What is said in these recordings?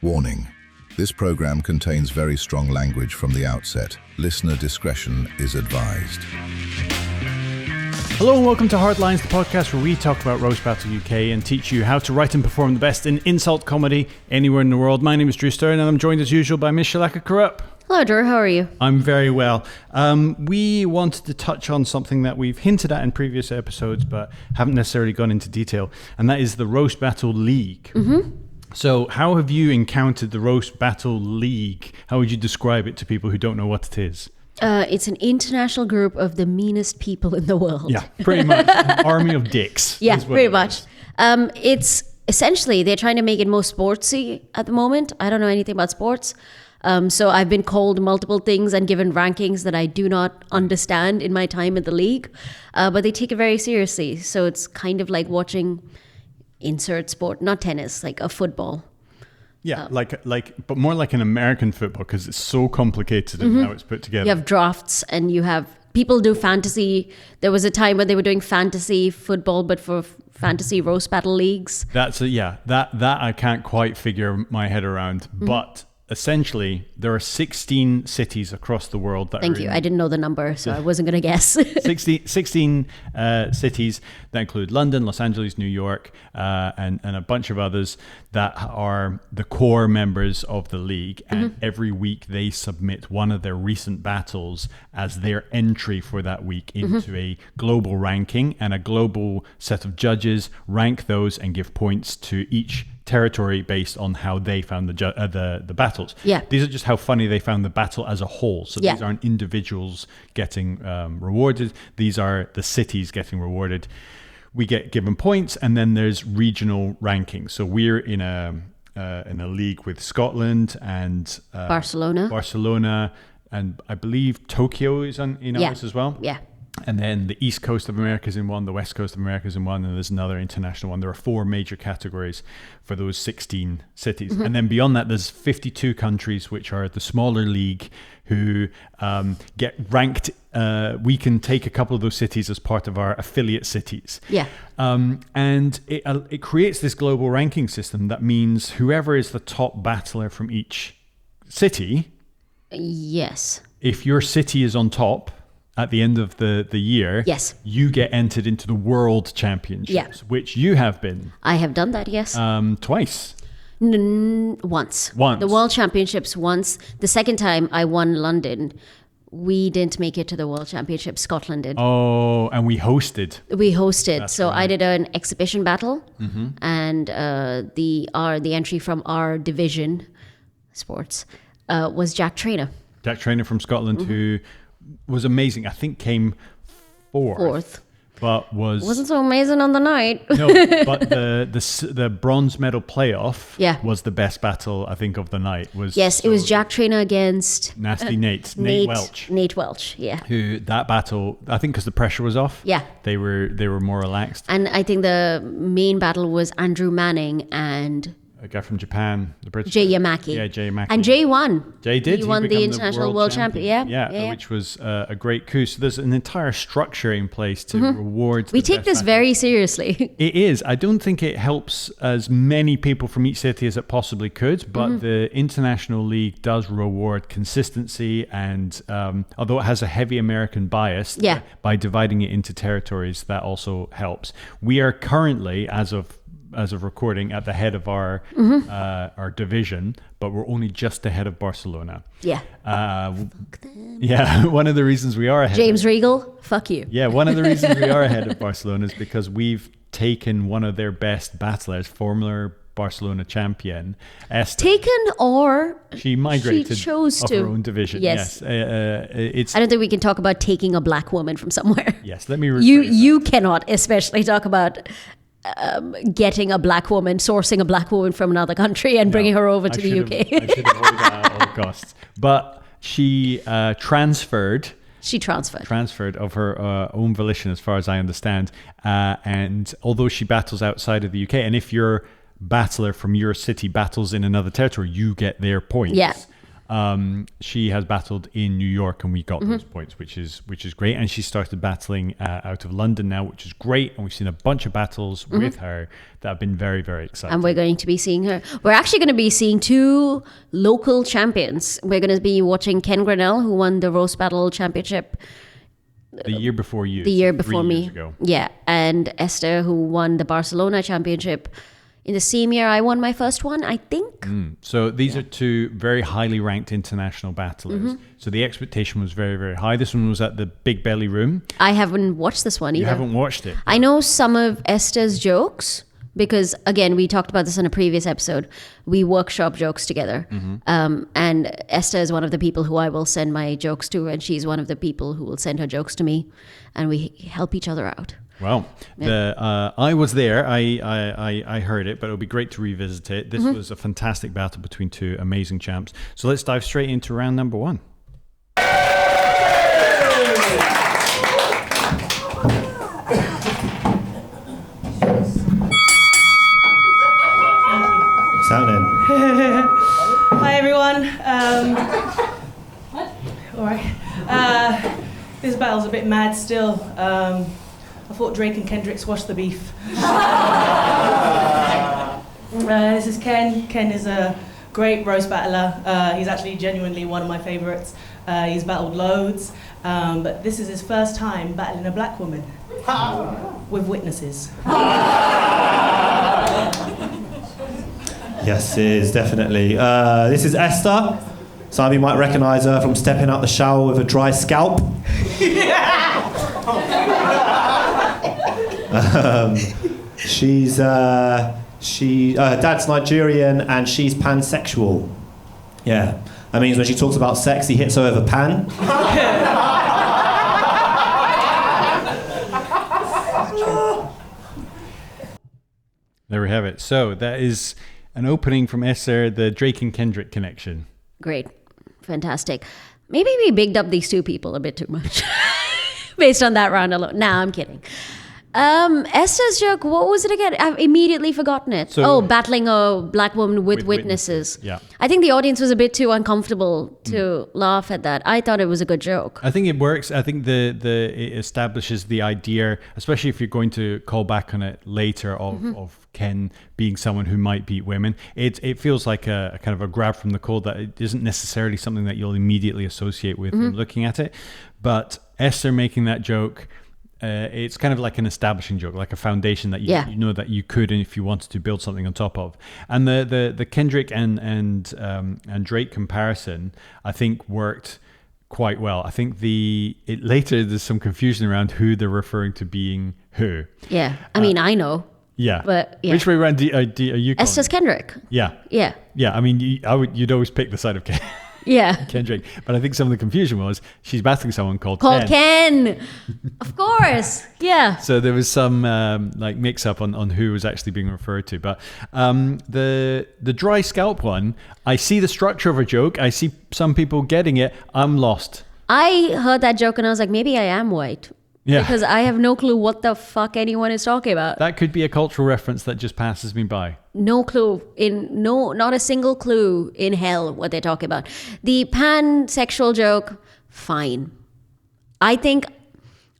Warning: this program contains very strong language from the outset. Listener discretion is advised. Hello and welcome to Hardlines, the podcast where we talk about Roast Battle UK and teach you how to write and perform the best in insult comedy anywhere in the world. My name is Drew Stearne and I'm joined as usual by Miss Shalaka Kurup. Hello, Drew. How are you? I'm very well. We wanted to touch on something that we've hinted at in previous episodes but haven't necessarily gone into detail, and that is the Roast Battle League. Mm-hmm. So how have you encountered the Roast Battle League? How would you describe it to people who don't know what it is? It's an international group of the meanest people in the world. Yeah, pretty much. An army of dicks. Yeah, pretty much. It's essentially, they're trying to make it more sportsy at the moment. I don't know anything about sports. So I've been called multiple things and given rankings that I do not understand in my time in the league. But they take it very seriously. So it's kind of like watching insert sport, not tennis, like a football. Yeah, but more like an American football because it's so complicated in how it's put together. You have drafts and you have people do fantasy. There was a time when they were doing fantasy football, but for fantasy roast battle leagues. That I can't quite figure my head around, but essentially there are 16 cities across the world that Thank you. I didn't know the number, so I wasn't going to guess. 16 cities that include London, Los Angeles, New York, and a bunch of others that are the core members of the league. And every week they submit one of their recent battles as their entry for that week into a global ranking, and a global set of judges rank those and give points to each territory based on how they found the battles. Yeah. These are just how funny they found the battle as a whole. So these aren't individuals getting rewarded. These are the cities getting rewarded. We get given points, and then there's regional rankings. So we're in a league with Scotland and Barcelona, and I believe Tokyo is in ours as well. Yeah. And then the East Coast of America is in one, the West Coast of America is in one, and there's another international one. There are 4 major categories for those 16 cities. And then beyond that, there's 52 countries, which are the smaller league, who get ranked. We can take a couple of those cities as part of our affiliate cities. Yeah. And it creates this global ranking system that means whoever is the top battler from each city. Yes. If your city is on top at the end of the year, yes, you get entered into the World Championships, which you have been. I have done that, yes. Twice. Once. The World Championships once. The second time I won London. We didn't make it to the World Championships. Scotland did. Oh, and we hosted. That's so right. I did an exhibition battle, and the entry from our division, sports, was Jack Traynor. Jack Traynor from Scotland, who was amazing. I think came fourth, but wasn't so amazing on the night. No, but the bronze medal playoff was the best battle, I think, of the night. It was Jack Traynor against Nasty Nate Welch. Nate Welch, yeah. Who that battle, I think, because the pressure was off. Yeah, they were more relaxed. And I think the main battle was Andrew Manning and a guy from Japan, the British. Jay Yamaki. Yeah, Jay Yamaki. And Jay won. Jay did. He won the international world champion. Yeah, which was a great coup. So there's an entire structure in place to reward. We take this very seriously. It is. I don't think it helps as many people from each city as it possibly could, but the International League does reward consistency, and although it has a heavy American bias, by dividing it into territories, that also helps. We are currently, as of recording, at the head of our division, but we're only just ahead of Barcelona. Yeah. One of the reasons we are ahead. James Regal, fuck you. Yeah, one of the reasons we are ahead of Barcelona is because we've taken one of their best battlers, former Barcelona champion, Esther. She migrated, she chose to. Her own division. Yes. I don't think we can talk about taking a black woman from somewhere. Yes, let me. You cannot, especially talk about getting a black woman, sourcing a black woman from another country and bringing her over to the UK. I should have avoided that at all costs. But she transferred. She transferred of her own volition, as far as I understand. And although she battles outside of the UK, and if your battler from your city battles in another territory, you get their points. Yeah. she has battled in New York, and we got those points, which is great. And she started battling out of London now, which is great. And we've seen a bunch of battles with her that have been very, very exciting. And we're going to be seeing her. We're actually going to be seeing 2 local champions. We're going to be watching Ken Grinell, who won the Roast Battle Championship the year before you. The year before 3 me. years ago. Yeah. And Esther, who won the Barcelona Championship in the same year I won my first one, I think. So these are 2 very highly ranked international battlers. So the expectation was very, very high. This one was at the Big Belly Room. I haven't watched this one either. You haven't watched it? I know some of Esther's jokes because, again, we talked about this in a previous episode. We workshop jokes together. And Esther is one of the people who I will send my jokes to, and she's one of the people who will send her jokes to me. And we help each other out. Well, I was there. I heard it, but it'll be great to revisit it. This was a fantastic battle between 2 amazing champs. So let's dive straight into round number 1. Sounding. Hi everyone. All right. This battle's a bit mad still. I thought Drake and Kendrick squashed the beef. This is Ken. Ken is a great roast battler. He's actually genuinely one of my favourites. He's battled loads, but this is his first time battling a black woman with witnesses. Yes, it is, definitely. This is Esther. Some of you might recognise her from stepping out the shower with a dry scalp. Dad's Nigerian and she's pansexual. Yeah, that means when she talks about sex, he hits her with a pan. There we have it. So that is an opening from Esther, the Drake and Kendrick connection. Great. Fantastic. Maybe we bigged up these 2 people a bit too much based on that round alone. Nah, I'm kidding. Esther's joke, what was it again? I've immediately forgotten it. So, battling a black woman with witnesses. Yeah. I think the audience was a bit too uncomfortable to laugh at that. I thought it was a good joke. I think it works. I think it establishes the idea, especially if you're going to call back on it later, of Ken being someone who might beat women. It feels like a kind of a grab from the cold that it isn't necessarily something that you'll immediately associate with them looking at it. But Esther making that joke, it's kind of like an establishing joke, like a foundation that you know that you could, and if you wanted to build something on top of. And the Kendrick and Drake comparison, I think, worked quite well. I think later there's some confusion around who they're referring to being who. Yeah, I mean, I know. Yeah, but yeah. Which way around are you? Esther's Kendrick. Yeah. I mean, you'd always pick the side of Kendrick, but I think some of the confusion was she's battling someone called Ken. Of course, yeah. So there was some mix up on who was actually being referred to. But the dry scalp one, I see the structure of a joke. I see some people getting it. I'm lost. I heard that joke and I was like, maybe I am white. Yeah. Because I have no clue what the fuck anyone is talking about. That could be a cultural reference that just passes me by. No clue. Not a single clue in hell what they're talking about. The pansexual joke, fine. I think,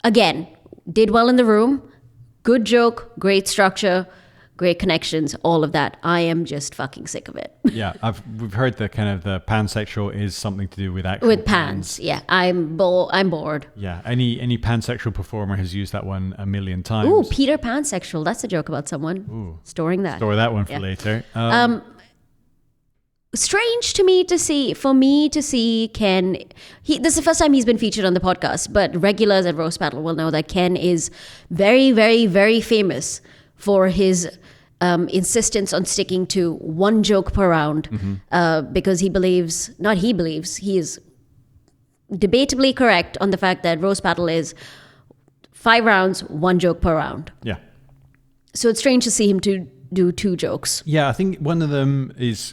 again, did well in the room. Good joke, great structure, great connections, all of that. I am just fucking sick of it. Yeah, we've heard the kind of the pansexual is something to do with actual with pans. Yeah, I'm bored. Yeah, any pansexual performer has used that one a million times. Ooh, Peter Pansexual. That's a joke about someone. Ooh. Storing that. Store that one for later. Strange to me to see Ken. This is the first time he's been featured on the podcast, but regulars at Roast Battle will know that Ken is very, very, very famous for his insistence on sticking to one joke per round, because he is debatably correct on the fact that Roast Battle is 5 rounds, 1 joke per round. Yeah. So it's strange to see him to do 2 jokes. Yeah, I think one of them is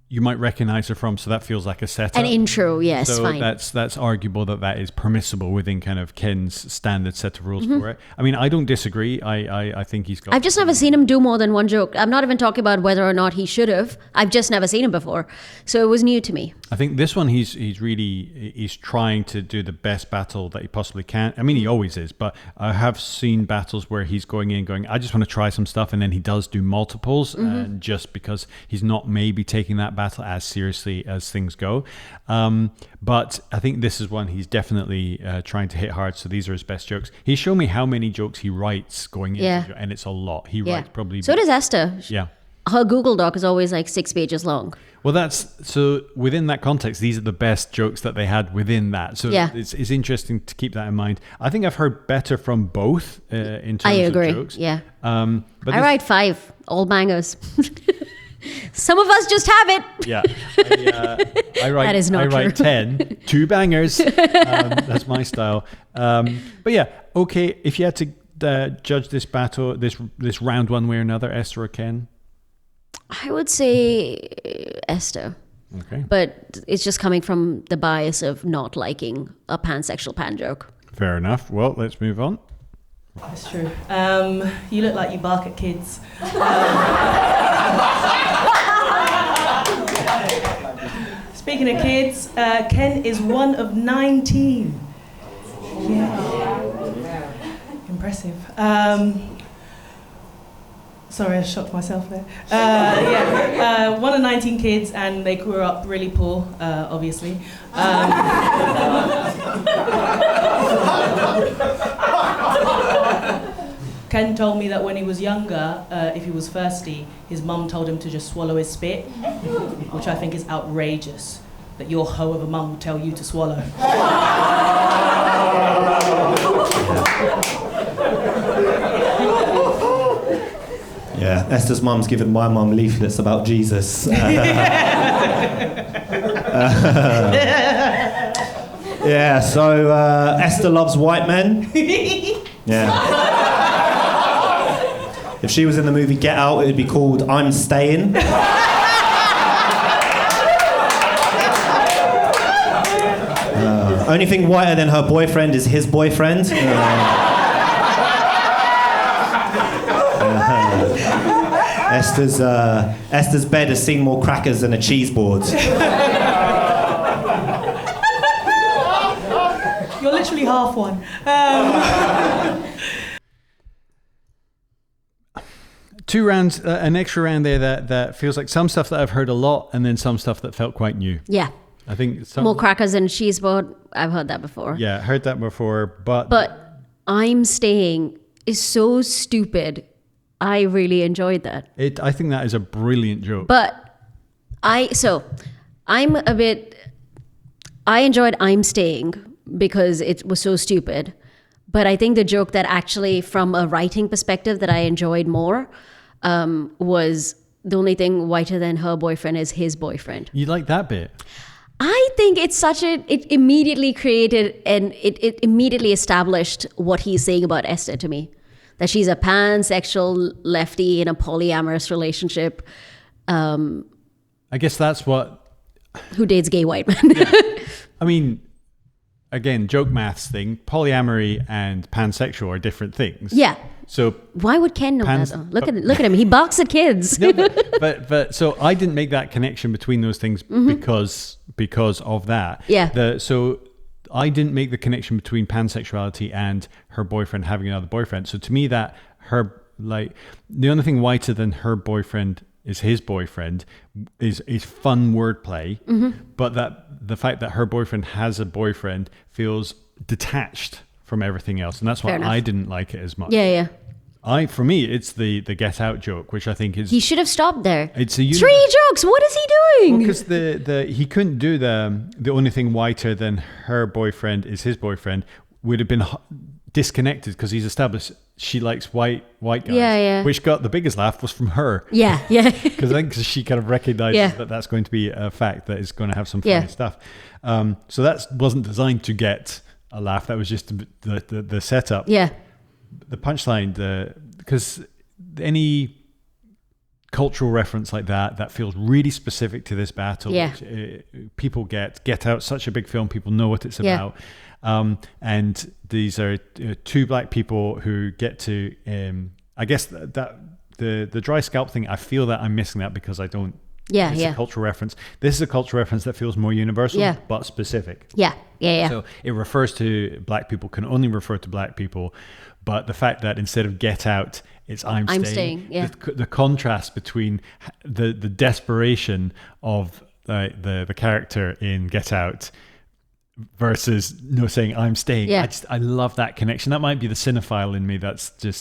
you might recognize her from, so that feels like a setup. An intro, yes, so fine. that's arguable that is permissible within kind of Ken's standard set of rules for it. I mean, I don't disagree. I think he's got... I've just never seen him do more than one joke. I'm not even talking about whether or not he should have. I've just never seen him before. So it was new to me. I think this one he's trying to do the best battle that he possibly can. I mean, he always is, but I have seen battles where he's going, I just want to try some stuff, and then he does do multiples, and just because he's not maybe taking that battle as seriously as things go. But I think this is one he's definitely trying to hit hard. So these are his best jokes. He showed me how many jokes he writes going into, and it's a lot. He writes probably... So does Esther. Yeah. Her Google Doc is always like 6 pages long. Well, so within that context, these are the best jokes that they had within that. So it's interesting to keep that in mind. I think I've heard better from both in terms of jokes. Yeah. But I write 5, all bangers. Some of us just have it. Yeah. I write, That is not I write true. 10, 2 bangers. That's my style. But yeah, okay, if you had to judge this battle, this round one way or another, Esther or Ken? I would say Esther. Okay. But it's just coming from the bias of not liking a pansexual pan joke. Fair enough. Well, let's move on. That's true. You look like you bark at kids. Speaking of kids, Ken is one of 19. Yeah. Impressive. Sorry, I shocked myself there. One of 19 kids, and they grew up really poor, obviously. Ken told me that when he was younger, if he was thirsty, his mum told him to just swallow his spit, which I think is outrageous, that your hoe of a mum will tell you to swallow. Yeah, Esther's mum's given my mum leaflets about Jesus. Yeah, so Esther loves white men. Yeah. If she was in the movie Get Out, it would be called I'm Staying. Only thing whiter than her boyfriend is his boyfriend. Esther's bed has seen more crackers than a cheese board. You're literally half one. Two rounds, an extra round there that feels like some stuff that I've heard a lot, and then some stuff that felt quite new. Yeah. I think More crackers and cheese board. I've heard that before. Yeah, heard that before, but I'm Staying is so stupid. I really enjoyed that. I think that is a brilliant joke. But I enjoyed I'm Staying because it was so stupid. But I think the joke that actually, from a writing perspective, that I enjoyed more was the only thing whiter than her boyfriend is his boyfriend. You like that bit? I think it's it immediately created and it immediately established what he's saying about Esther to me. That she's a pansexual lefty in a polyamorous relationship. I guess that's what... Who dates gay white men. Yeah. I mean, again, joke maths thing, polyamory and pansexual are different things. Yeah. So why would Ken know that though? Look at him. He barks at kids. No, but so I didn't make that connection between those things because of that. Yeah. So I didn't make the connection between pansexuality and her boyfriend having another boyfriend. So to me, that the only thing whiter than her boyfriend is his boyfriend is fun wordplay, but that the fact that her boyfriend has a boyfriend feels detached from everything else, and that's why I didn't like it as much. Yeah. For me, it's the Get Out joke, which I think is... He should have stopped there. It's 3 jokes. What is he doing? Because he couldn't do the only thing whiter than her boyfriend is his boyfriend would have been disconnected because he's established she likes white guys. Yeah. Which got the biggest laugh was from her. Yeah. Because I think she kind of recognizes that that's going to be a fact that is going to have some funny stuff. So that wasn't designed to get a laugh. That was just the setup. Yeah. The punchline, because any cultural reference like that feels really specific to this battle. Yeah. Which, people get out, such a big film, people know what it's Yeah. about. And these are two black people who get to, I guess that the dry scalp thing, I feel that I'm missing that because I don't, it's a cultural reference. This is a cultural reference that feels more universal, but specific. Yeah. So it refers to black people, can only refer to black people. But the fact that instead of get out, it's I'm staying. Yeah. The contrast between the desperation of the character in Get Out versus saying I'm staying. Yeah. I love that connection. That might be the cinephile in me that's just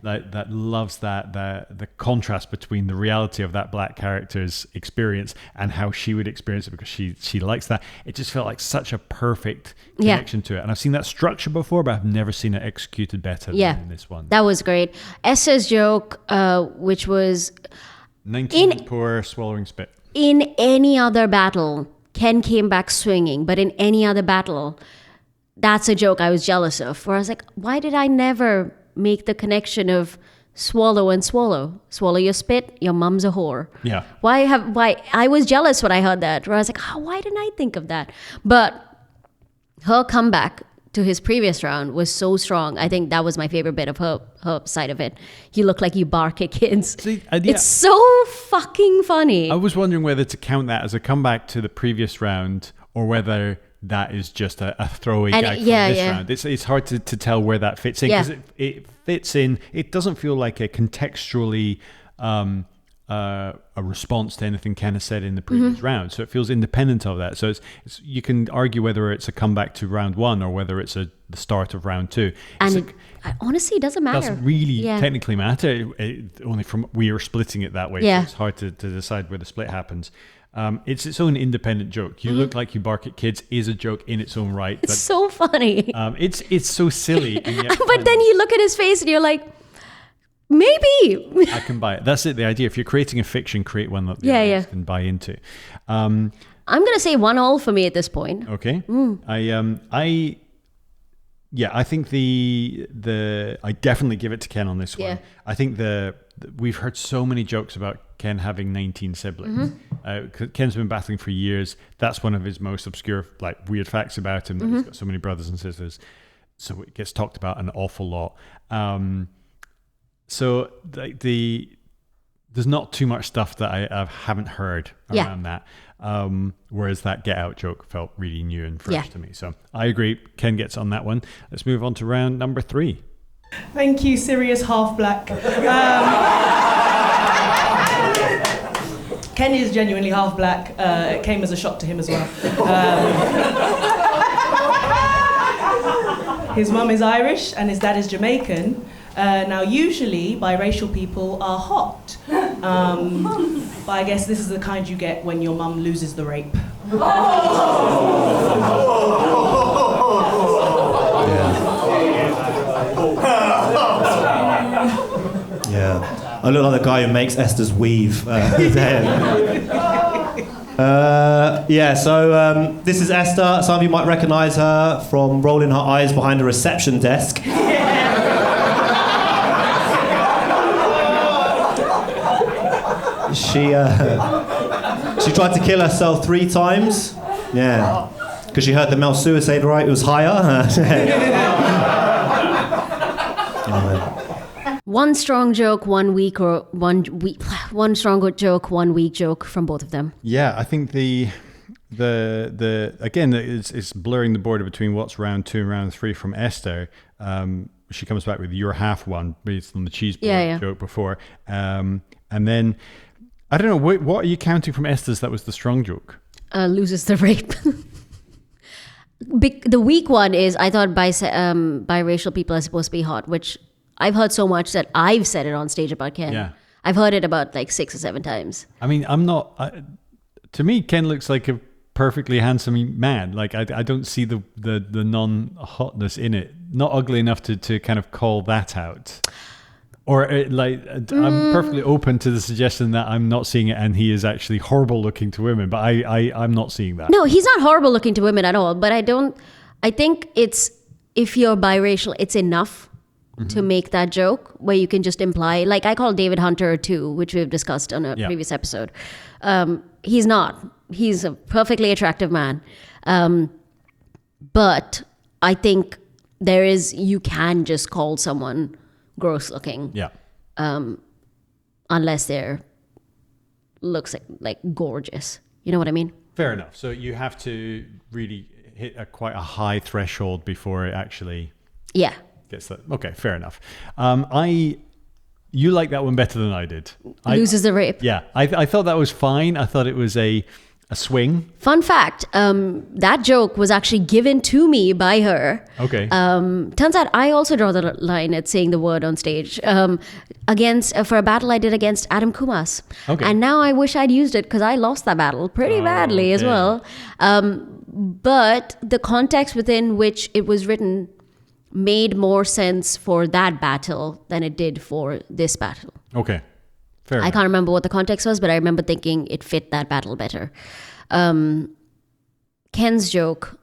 that loves the contrast between the reality of that black character's experience and how she would experience it because she likes that. It just felt like such a perfect connection to it. And I've seen that structure before, but I've never seen it executed better than in this one. That was great. Esther's joke, which was 19 poor swallowing spit. In any other battle, Ken came back swinging, but in any other battle, that's a joke I was jealous of. Where I was like, why did I never make the connection of swallow and swallow? Swallow your spit, your mum's a whore. Yeah. Why I was jealous when I heard that. Where I was like, why didn't I think of that? But her comeback to his previous round was so strong. I think that was my favorite bit of her side of it. You look like you bark at kids. See, it's so fucking funny. I was wondering whether to count that as a comeback to the previous round or whether that is just a throwaway gag from this round. It's hard to tell where that fits in because it fits in. It doesn't feel like a contextually a response to anything Ken has said in the previous round. So it feels independent of that. So it's you can argue whether it's a comeback to round one or whether it's the start of round two. And honestly, it doesn't matter. Doesn't really technically matter. Only from we are splitting it that way. Yeah. So it's hard to decide where the split happens. It's its own independent joke. You look like you bark at kids is a joke in its own right. It's so funny. It's so silly. And yet but then you look at his face and you're like, maybe. I can buy it. That's it. The idea. If you're creating a fiction, create one that the audience can buy into. I'm gonna say 1-1 for me at this point. Okay. I think I definitely give it to Ken on this one. I think we've heard so many jokes about Ken having 19 siblings. Ken's been battling for years. That's one of his most obscure, weird facts about him, that he's got so many brothers and sisters. So it gets talked about an awful lot. So there's not too much stuff that I haven't heard around that. Whereas that Get Out joke felt really new and fresh to me. So I agree. Ken gets on that one. Let's move on to round number 3. Thank you, Sirius Half Black. Ken is genuinely half black. It came as a shock to him as well. His mum is Irish and his dad is Jamaican. Now, usually, biracial people are hot. But I guess this is the kind you get when your mum loses the rape. Yeah. I look like the guy who makes Esther's weave. So this is Esther. Some of you might recognise her from rolling her eyes behind a reception desk. She tried to kill herself 3 times. Yeah. Because she heard the male suicide rate was higher. One strong joke, 1 week, or one strong joke, 1 week joke from both of them. Yeah, I think the again it's blurring the border between what's round 2 and round 3 from Esther. She comes back with your half one based on the cheeseboard joke before, and then I don't know what are you counting from Esther's that was the strong joke? Loses the rape. The weak one is I thought biracial people are supposed to be hot, which I've heard so much that I've said it on stage about Ken. Yeah. I've heard it about 6 or 7 times. I mean, I'm not. To me, Ken looks like a perfectly handsome man. I don't see the non-hotness in it. Not ugly enough to kind of call that out. Or I'm perfectly open to the suggestion that I'm not seeing it and he is actually horrible looking to women. But I'm not seeing that. No, he's not horrible looking to women at all. But I think it's if you're biracial, it's enough. to make that joke where you can just imply, like I call David Hunter a 2, which we've discussed on a previous episode. He's not. He's a perfectly attractive man. But I think you can just call someone gross looking. Yeah. Unless they're looks like gorgeous. You know what I mean? Fair enough. So you have to really hit quite a high threshold before it actually gets that. Okay, fair enough. You like that one better than I did. Loses the rape. Yeah, I thought that was fine. I thought it was a swing. Fun fact, that joke was actually given to me by her. Okay. Turns out I also draw the line at saying the word on stage for a battle I did against Adam Kumas. Okay. And now I wish I'd used it because I lost that battle pretty badly as well. But the context within which it was written made more sense for that battle than it did for this battle. Okay. Fair I enough. can't remember what the context was, but I remember thinking it fit that battle better. Ken's joke,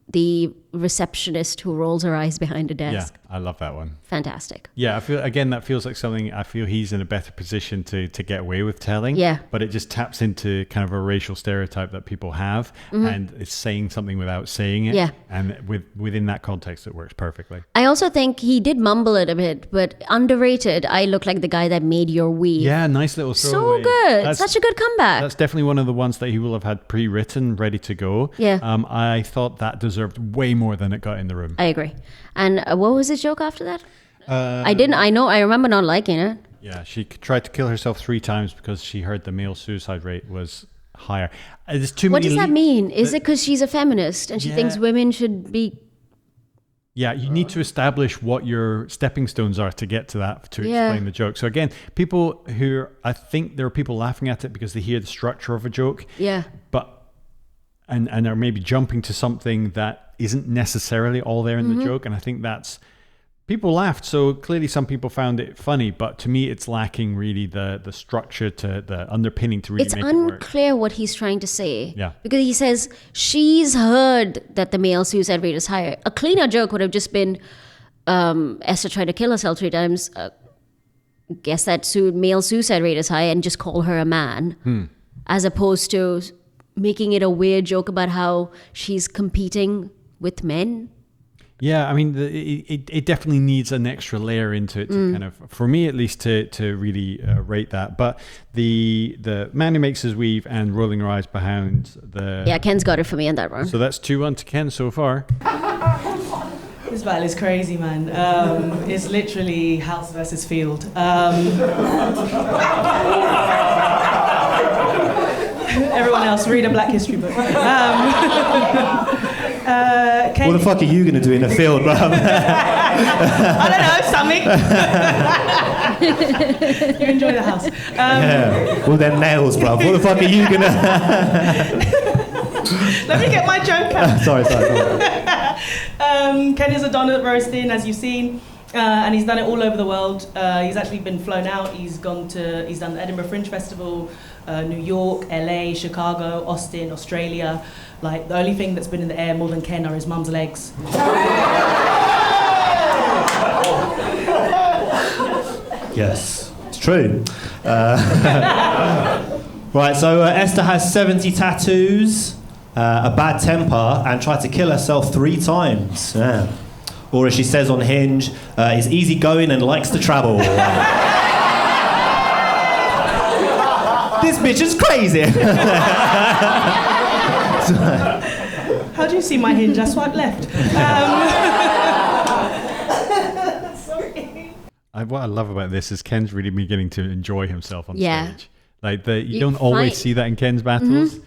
the receptionist who rolls her eyes behind a desk. Yeah, I love that one. Fantastic. Yeah, I feel again that feels like something I feel he's in a better position to get away with telling. Yeah. But it just taps into kind of a racial stereotype that people have, and it's saying something without saying it. Yeah. And within that context, it works perfectly. I also think he did mumble it a bit, but underrated. I look like the guy that made your weave. Yeah, nice little So throwaway. good. Such a good comeback. That's definitely one of the ones that he will have had pre-written, ready to go. Yeah. I thought that deserved way more than it got in the room. I agree. And what was his joke after that? I remember not liking it. Yeah, she tried to kill herself 3 times because she heard the male suicide rate was higher. There's too What many does that mean? Is it because she's a feminist and she thinks women should be... Yeah, you need to establish what your stepping stones are to get to that, to explain the joke. So again, I think there are people laughing at it because they hear the structure of a joke. Yeah. And are maybe jumping to something that isn't necessarily all there in the joke. And I think people laughed. So clearly some people found it funny, but to me, it's lacking really the structure to the underpinning to really It's make it work. unclear what he's trying to say. Yeah. Because he says, she's heard that the male suicide rate is higher. A cleaner joke would have just been, Esther tried to kill herself 3 times. Guess that male suicide rate is high and just call her a man. As opposed to making it a weird joke about how she's competing with men. Yeah, I mean, it definitely needs an extra layer into it to kind of, for me at least, to really rate that. But the man who makes his weave and rolling her eyes behind the... Yeah, Ken's got it for me on that one. So that's 2-1 to Ken so far. This battle is crazy, man. It's literally house versus field. Everyone else, read a Black History book. What the fuck are you going to do in the field, bro? I don't know, something. You enjoy the house. Well, them nails, bro. What the fuck are you going to... Let me get my joke out. Sorry. Ken is a don at roasting, as you've seen. And he's done it all over the world. He's actually been flown out. He's done the Edinburgh Fringe Festival, New York, LA, Chicago, Austin, Australia. Like, the only thing that's been in the air more than Ken are his mum's legs. Yes, it's true. Right, so Esther has 70 tattoos, a bad temper, and tried to kill herself 3 times. Yeah. Or as she says on Hinge, is easygoing and likes to travel. This bitch is crazy. How do you see my Hinge? I swiped left. Sorry. What I love about this is Ken's really beginning to enjoy himself on stage. Like you don't find- always see that in Ken's battles.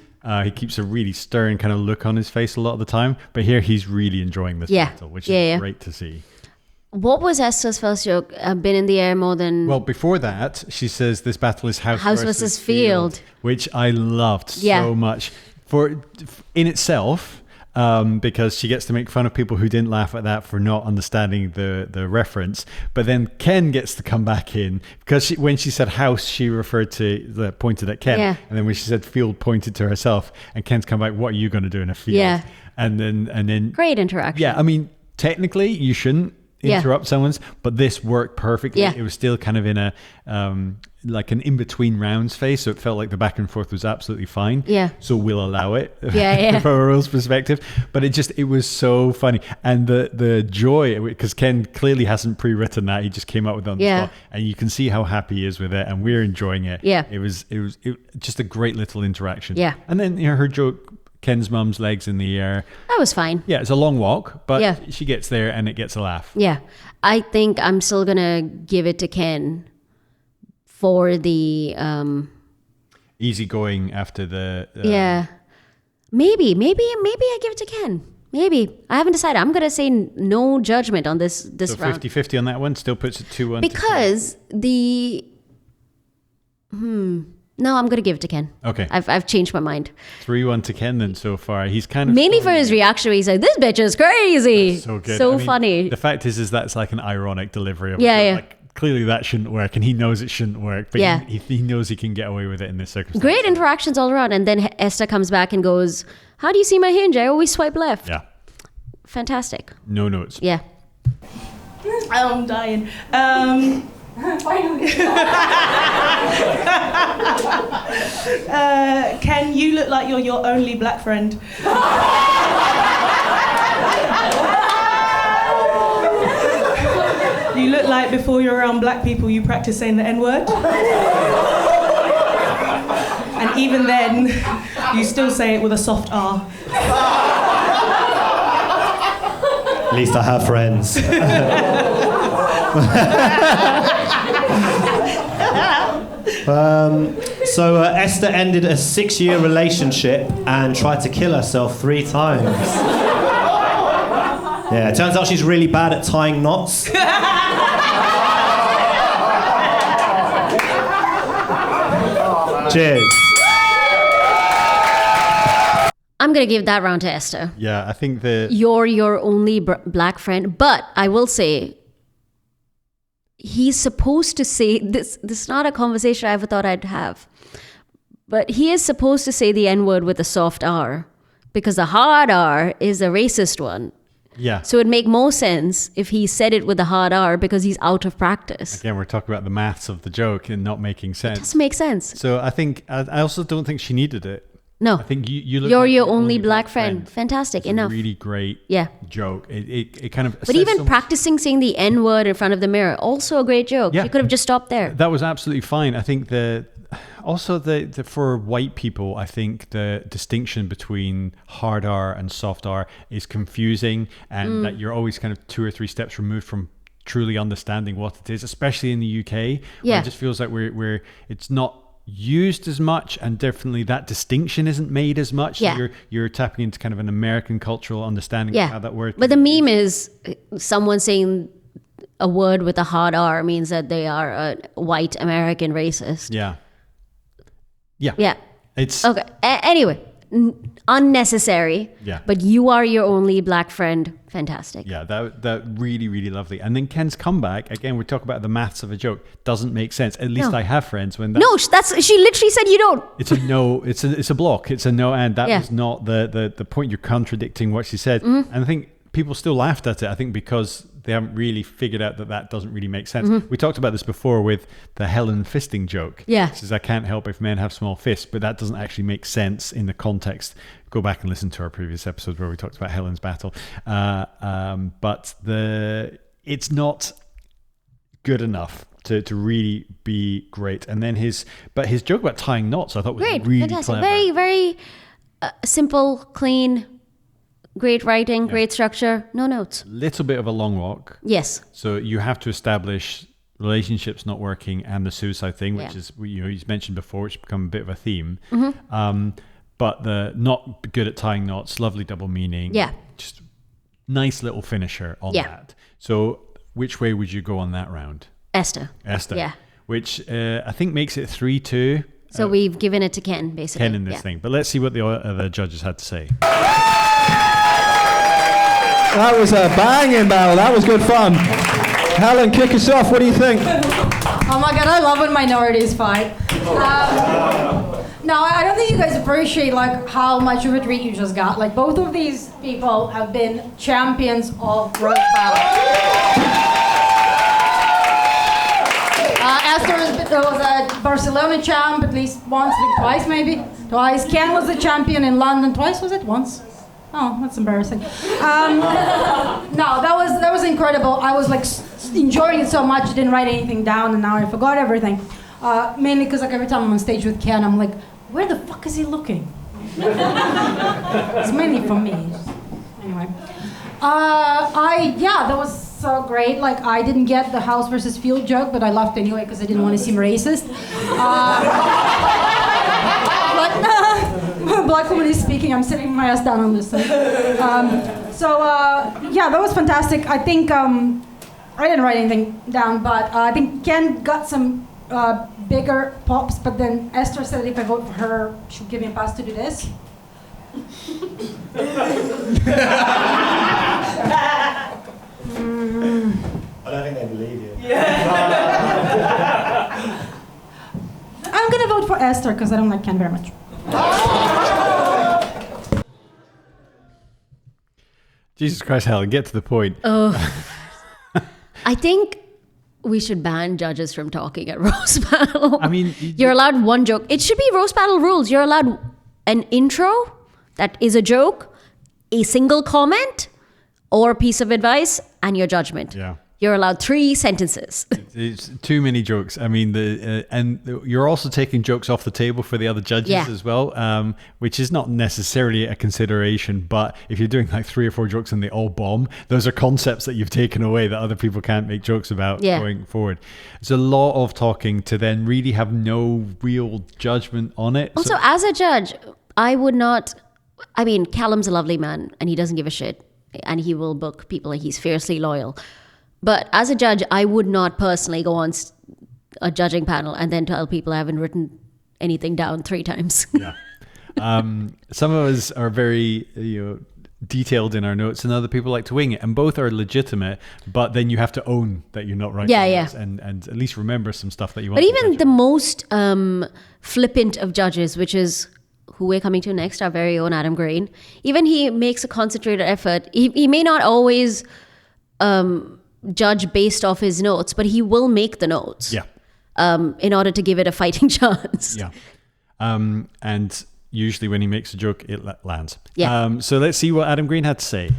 He keeps a really stern kind of look on his face a lot of the time, but here he's really enjoying this battle, which is great to see. What was Esther's first joke? Been in the air more than... Well, before that, she says this battle is house versus field, which I loved so much in itself. Because she gets to make fun of people who didn't laugh at that for not understanding the reference. But then Ken gets to come back in because when she said house, she pointed at Ken. Yeah. And then when she said field, pointed to herself. And Ken's come back, what are you going to do in a field? Yeah. And then Great interaction. yeah, I mean, technically you shouldn't interrupt someone's, but this worked perfectly. Yeah. It was still kind of in a like an in-between rounds phase, so it felt like the back and forth was absolutely fine. Yeah. So we'll allow it Yeah. from a rules perspective. But it was so funny. And the joy, because Ken clearly hasn't pre-written that, he just came up with it on the spot. And you can see how happy he is with it, and we're enjoying it. Yeah. It was just a great little interaction. Yeah. And then her joke, Ken's mum's legs in the air. That was fine. Yeah, it's a long walk, but Yeah. she gets there and it gets a laugh. Yeah. I think I'm still going to give it to Ken for the... Easy going after the... yeah. Maybe I give it to Ken. Maybe. I haven't decided. I'm going to say no judgment on this So round. 50-50 on that one, still puts it 2-1. Because the... No, I'm going to give it to Ken. Okay. I've changed my mind. 3-1 to Ken then so far. He's kind of... Mainly for his reaction where he's like, this bitch is crazy. So good. So I mean, funny. The fact is that's like an ironic delivery of Yeah, it. yeah. Like, clearly that shouldn't work, and he knows it shouldn't work, but Yeah. he knows he can get away with it in this circumstance. Great interactions all around. And then Esther comes back and goes, how do you see my Hinge? I always swipe left. Yeah. Fantastic. No notes. Yeah. I'm dying. Ken, you look like you're your only black friend. You look like before you're around black people, you practice saying the N-word. And even then, you still say it with a soft R. At least I have friends. So Esther ended a 6-year relationship and tried to kill herself 3 times. Yeah, it turns out she's really bad at tying knots. Cheers. I'm going to give that round to Esther. Yeah, I think the... You're your only black friend. But I will say, he's supposed to say, this is not a conversation I ever thought I'd have. But he is supposed to say the N-word with a soft R. Because the hard R is a racist one. Yeah. So it'd make more sense if he said it with a hard R because he's out of practice. Again, we're talking about the maths of the joke and not making sense. It doesn't make sense. So I think... I also don't think she needed it. No. I think you look You're like your only black friend. Fantastic. It's Enough. a really great Yeah. joke. It kind of... But even practicing saying the N-word in front of the mirror, also a great joke. Yeah. You could have just stopped there. That was absolutely fine. I think also for white people, I think the distinction between hard R and soft R is confusing, and that you're always kind of 2 or 3 steps removed from truly understanding what it is, especially in the UK. Where Yeah. it just feels like it's not used as much, and definitely that distinction isn't made as much. Yeah. So you're tapping into kind of an American cultural understanding of how that word. But the meme is someone saying a word with a hard R means that they are a white American racist. Yeah. Yeah. It's Okay. Anyway, unnecessary. Yeah. But you are your only black friend. Fantastic. Yeah, that really, really lovely. And then Ken's comeback, again, we're talking about the maths of a joke, doesn't make sense. At least No. I have friends when No, she literally said you don't. it's a no, it's a block. It's a no, and that Yeah. was not the point. You're contradicting what she said. And I think people still laughed at it, I think, because they haven't really figured out that doesn't really make sense. We talked about this before with the Helen fisting joke. Yeah. It says, I can't help if men have small fists, but that doesn't actually make sense in the context. Go back and listen to our previous episode where we talked about Helen's battle. But it's not good enough to really be great. And then his joke about tying knots, I thought was Great. really Fantastic. clever. Very, very simple, clean, great writing, great structure, no notes. Little bit of a long walk. Yes. So you have to establish relationships not working and the suicide thing, which Yeah. is, he's mentioned before, which has become a bit of a theme. But the not good at tying knots, lovely double meaning. Yeah. Just nice little finisher on Yeah. that. So which way would you go on that round? Esther. Esther. Yeah. Which I think makes it 3-2. So we've given it to Ken, basically. Ken in this thing. But let's see what the other judges had to say. That was a banging battle. That was good fun. Helen, kick us off. What do you think? Oh my god, I love when minorities fight. No, I don't think you guys appreciate like how much of a treat you just got. Like both of these people have been champions of roast battle. Esther was a Barcelona champ at least once, I think twice maybe. Twice. Ken was the champion in London twice, was it? Once? Oh, that's embarrassing. No, that was incredible. I was like enjoying it so much, I didn't write anything down, and now I forgot everything. Mainly because like every time I'm on stage with Ken, I'm like, where the fuck is he looking? It's mainly for me. Anyway, that was so great. Like I didn't get the house versus field joke, but I laughed anyway because I didn't want to seem racist. Black woman is speaking. I'm sitting my ass down and listening. That was fantastic. I think I didn't write anything down, but I think Ken got some bigger pops. But then Esther said if I vote for her, she'll give me a pass to do this. I don't think they believe you. I'm gonna vote for Esther because I don't like Ken very much. Jesus Christ, Helen, get to the point. I think we should ban judges from talking at roast battle. I mean, you're allowed one joke. It should be roast battle rules. You're allowed an intro that is a joke, a single comment, or a piece of advice, and your judgment. Yeah. You're allowed 3 sentences. It's too many jokes. I mean, you're also taking jokes off the table for the other judges as well, which is not necessarily a consideration. But if you're doing like 3 or 4 jokes and they all bomb, those are concepts that you've taken away that other people can't make jokes about going forward. It's a lot of talking to then really have no real judgment on it. Also, as a judge, I would not. I mean, Callum's a lovely man and he doesn't give a shit, and he will book people and he's fiercely loyal. But as a judge, I would not personally go on a judging panel and then tell people I haven't written anything down 3 times. Yeah. Some of us are very detailed in our notes, and other people like to wing it. And both are legitimate, but then you have to own that you're not writing notes and at least remember some stuff that you want. But even the most flippant of judges, which is who we're coming to next, our very own Adam Green, even he makes a concentrated effort. He may not always judge based off his notes, but he will make the notes in order to give it a fighting chance. And usually when he makes a joke, it lands. So let's see what Adam Green had to say.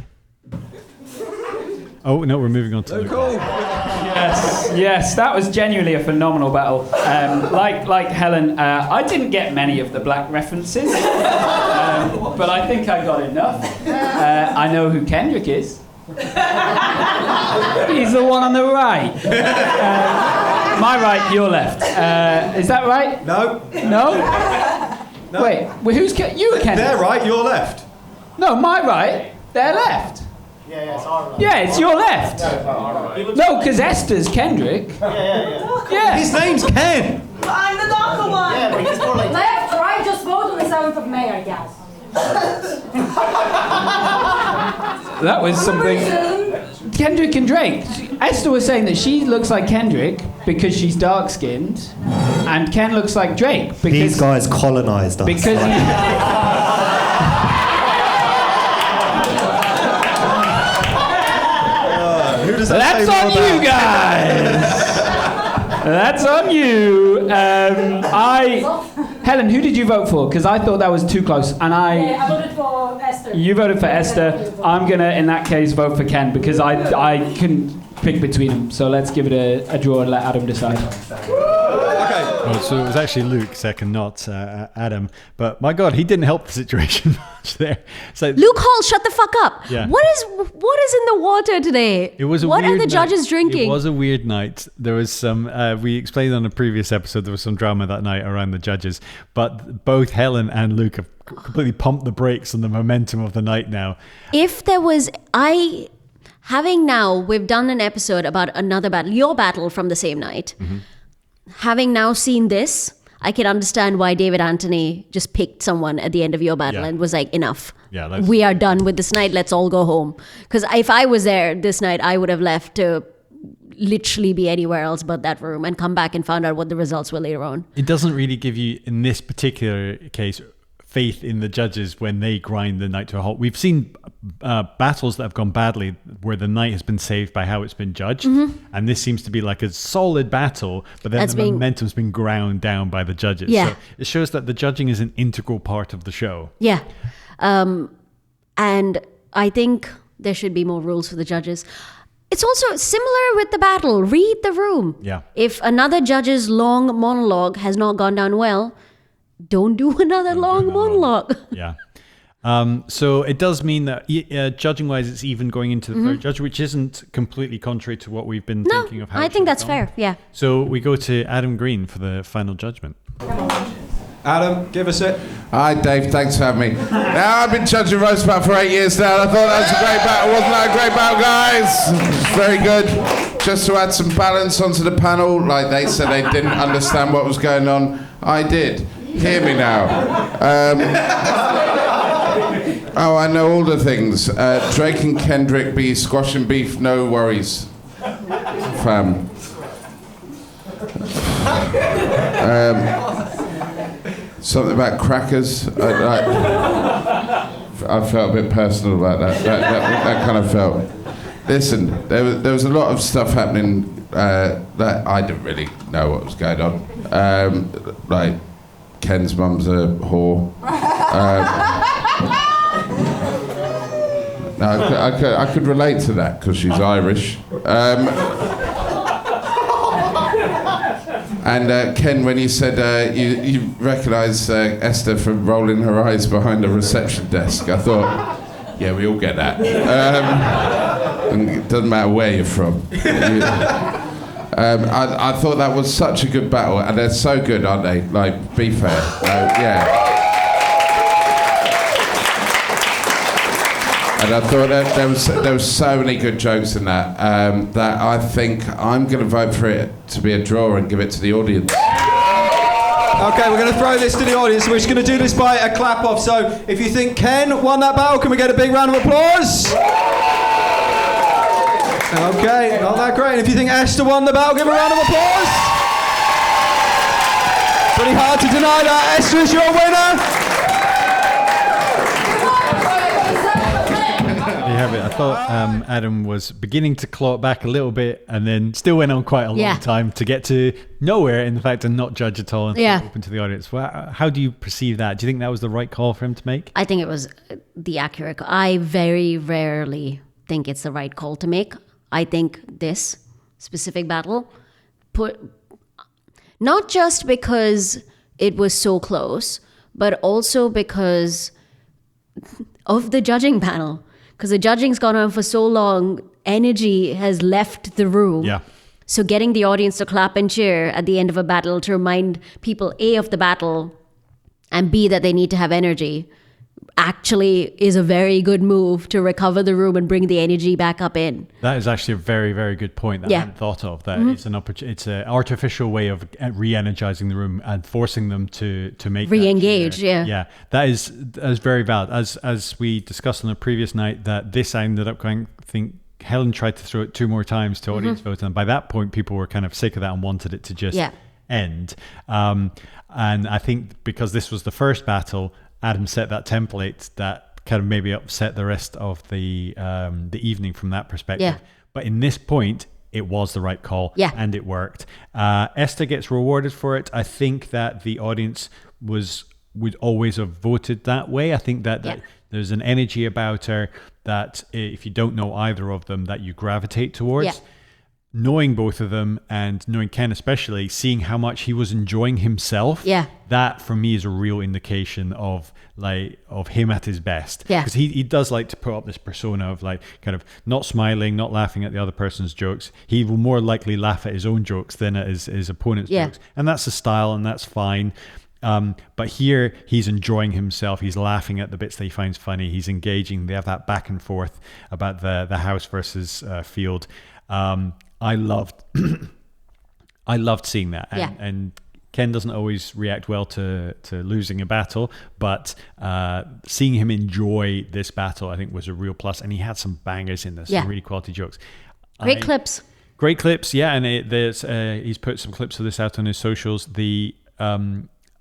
Oh no, we're moving on to Luke. Yes, that was genuinely a phenomenal battle. Like Helen, I didn't get many of the black references, but I think I got enough. I know who Kendrick is. He's the one on the right. My right, your left. Is that right? No. Wait, who's you? Kendrick? They're right, you're left. No, my right, they're left. Yeah, it's our right. Yeah, it's your left. No, because Esther's Kendrick. Yeah. His name's Ken. I'm the darker one. Yeah, but he's more like... Left, right, just vote on the 7th of May, I guess. That was something. Kendrick and Drake. Esther was saying that she looks like Kendrick because she's dark-skinned, and Ken looks like Drake because these guys colonized us. Because that's on you guys. That's on you. Helen, who did you vote for? Because I thought that was too close, and I voted for Esther. You voted for Esther. I'm gonna, in that case, vote for Ken because I couldn't pick between them. So let's give it a draw and let Adam decide. Oh, so it was actually Luke second, not Adam. But my God, he didn't help the situation much there. So Luke Hall, shut the fuck up. Yeah. What is in the water today? It was a what weird are the judges night. drinking? It was a weird night. There was some, we explained on a previous episode, there was some drama that night around the judges. But both Helen and Luke have completely pumped the brakes on the momentum of the night now. If there was, we've done an episode about another battle, your battle from the same night. Mm-hmm. Having now seen this, I can understand why David Anthony just picked someone at the end of your battle and was like, enough. Yeah, we are done with this night. Let's all go home. Because if I was there this night, I would have left to literally be anywhere else but that room and come back and found out what the results were later on. It doesn't really give you, in this particular case, faith in the judges when they grind the night to a halt. We've seen battles that have gone badly where the night has been saved by how it's been judged, and this seems to be like a solid battle, but then the momentum's been ground down by the judges. Yeah. So it shows that the judging is an integral part of the show. Yeah. And I think there should be more rules for the judges. It's also similar with the battle. Read the room. Yeah. If another judge's long monologue has not gone down well, don't do another long monologue. Yeah. So it does mean that judging-wise, it's even going into the third judge, which isn't completely contrary to what we've been thinking of. How I think that's fair. Yeah. So we go to Adam Green for the final judgment. Adam, give us it. Hi, Dave. Thanks for having me. Now, I've been judging roast battle for 8 years now. And I thought that was a great battle. Wasn't that a great battle, guys? Very good. Just to add some balance onto the panel, like they said they didn't understand what was going on. I did. Hear me now. Oh, I know all the things. Drake and Kendrick be squashing beef, no worries. Fam. Something about crackers. I felt a bit personal about that. That kind of felt. Listen, there was a lot of stuff happening that I didn't really know what was going on. Like Ken's mum's a whore. No, I could relate to that because she's Irish. And Ken, when you said you recognise Esther from rolling her eyes behind the reception desk, I thought, yeah, we all get that. And it doesn't matter where you're from. I thought that was such a good battle, and they're so good, aren't they? Like, be fair. Yeah. And I thought that there was so many good jokes in that that I think I'm going to vote for it to be a draw and give it to the audience. Okay, we're going to throw this to the audience. We're just going to do this by a clap off. So if you think Ken won that battle, can we get a big round of applause? Okay, not that great. And if you think Esther won the battle, give a round of applause. Pretty hard to deny that. Esther is your winner. Have it. I thought Adam was beginning to claw it back a little bit and then still went on quite a long time to get to nowhere, in fact, and not judge at all and open to the audience. Well, how do you perceive that? Do you think that was the right call for him to make? I think it was the accurate call. I very rarely think it's the right call to make. I think this specific battle not just because it was so close, but also because of the judging panel. Because the judging's gone on for so long, energy has left the room. Yeah. So getting the audience to clap and cheer at the end of a battle to remind people, A, of the battle, and B, that they need to have energy, actually is a very good move to recover the room and bring the energy back up in. That is actually a very, very good point that I hadn't thought of. That it's an artificial way of re-energizing the room and forcing them to make re-engage. Yeah, that is very valid. As we discussed on the previous night, that this ended up going. I think Helen tried to throw it 2 more times to audience vote, and by that point, people were kind of sick of that and wanted it to just end. And I think because this was the first battle, Adam set that template that kind of maybe upset the rest of the evening from that perspective. Yeah. But in this point, it was the right call and it worked. Esther gets rewarded for it. I think that the audience would always have voted that way. I think that there's an energy about her that if you don't know either of them, that you gravitate towards. Yeah. Knowing both of them and knowing Ken especially, seeing how much he was enjoying himself, that for me is a real indication of him at his best. Because he does like to put up this persona of like kind of not smiling, not laughing at the other person's jokes. He will more likely laugh at his own jokes than at his opponent's jokes. And that's a style and that's fine. But here he's enjoying himself. He's laughing at the bits that he finds funny. He's engaging. They have that back and forth about the house versus field. I loved seeing that, and Ken doesn't always react well to losing a battle, but seeing him enjoy this battle, I think, was a real plus. And he had some bangers in this, some really quality jokes. Great clips, and he's put some clips of this out on his socials.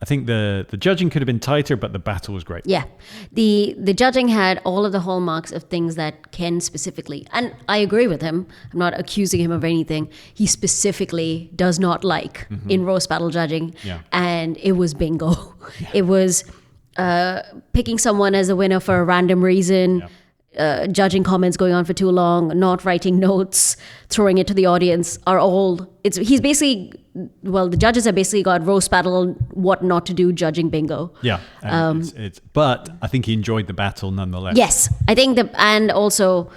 I think the judging could have been tighter, but the battle was great. Yeah. The judging had all of the hallmarks of things that Ken specifically, and I agree with him, I'm not accusing him of anything, he specifically does not like in roast battle judging. Yeah. And it was bingo. It was picking someone as a winner for a random reason, judging comments going on for too long, not writing notes, throwing it to the audience he's basically, well, the judges have basically got roast battle, what not to do, judging bingo. Yeah. And but I think he enjoyed the battle nonetheless. Yes, I think and also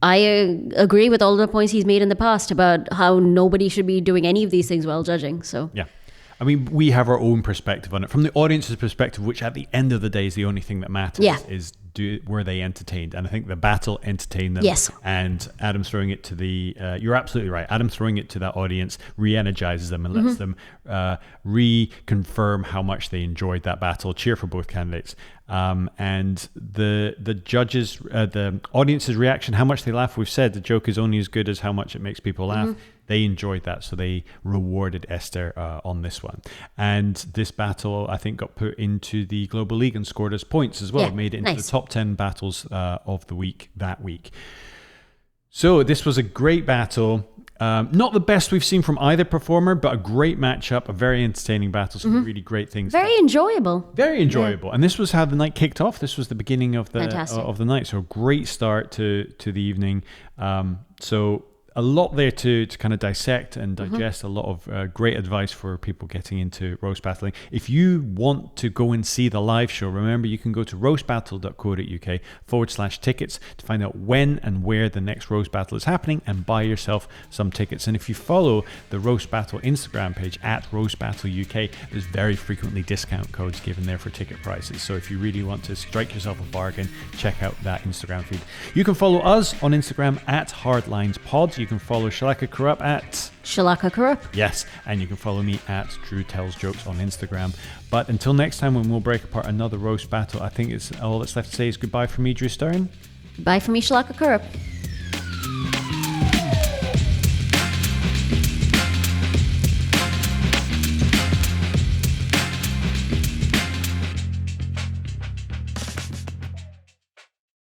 I agree with all the points he's made in the past about how nobody should be doing any of these things while judging. So yeah. I mean, we have our own perspective on it. From the audience's perspective, which at the end of the day is the only thing that matters, is were they entertained? And I think the battle entertained them. Yes. And Adam throwing it to you're absolutely right. Adam throwing it to that audience re-energizes them and lets them reconfirm how much they enjoyed that battle, cheer for both candidates. And the judges, the audience's reaction, how much they laugh. We've said the joke is only as good as how much it makes people laugh. They enjoyed that, so they rewarded Esther on this one. And this battle, I think, got put into the Global League and scored us points as well. Yeah, made it into nice. the top 10 battles of the week that week. So this was a great battle. Not the best we've seen from either performer, but a great matchup, a very entertaining battle, some really great things. very enjoyable. Very enjoyable. Yeah. And this was how the night kicked off. This was the beginning of the night. So a great start to the evening. So a lot there to kind of dissect and digest, a lot of great advice for people getting into roast battling. If you want to go and see the live show, remember you can go to roastbattle.co.uk/tickets to find out when and where the next roast battle is happening and buy yourself some tickets. And if you follow the Roast Battle Instagram page at roastbattleuk, there's very frequently discount codes given there for ticket prices. So if you really want to strike yourself a bargain, check out that Instagram feed. You can follow us on Instagram at HardlinesPod. You can follow Shalaka Kurup at Shalaka Kurup. Yes, and you can follow me at Drew Tells Jokes on Instagram. But until next time, when we'll break apart another roast battle, I think it's all that's left to say is goodbye from me, Drew Stearne. Bye from me, Shalaka Kurup.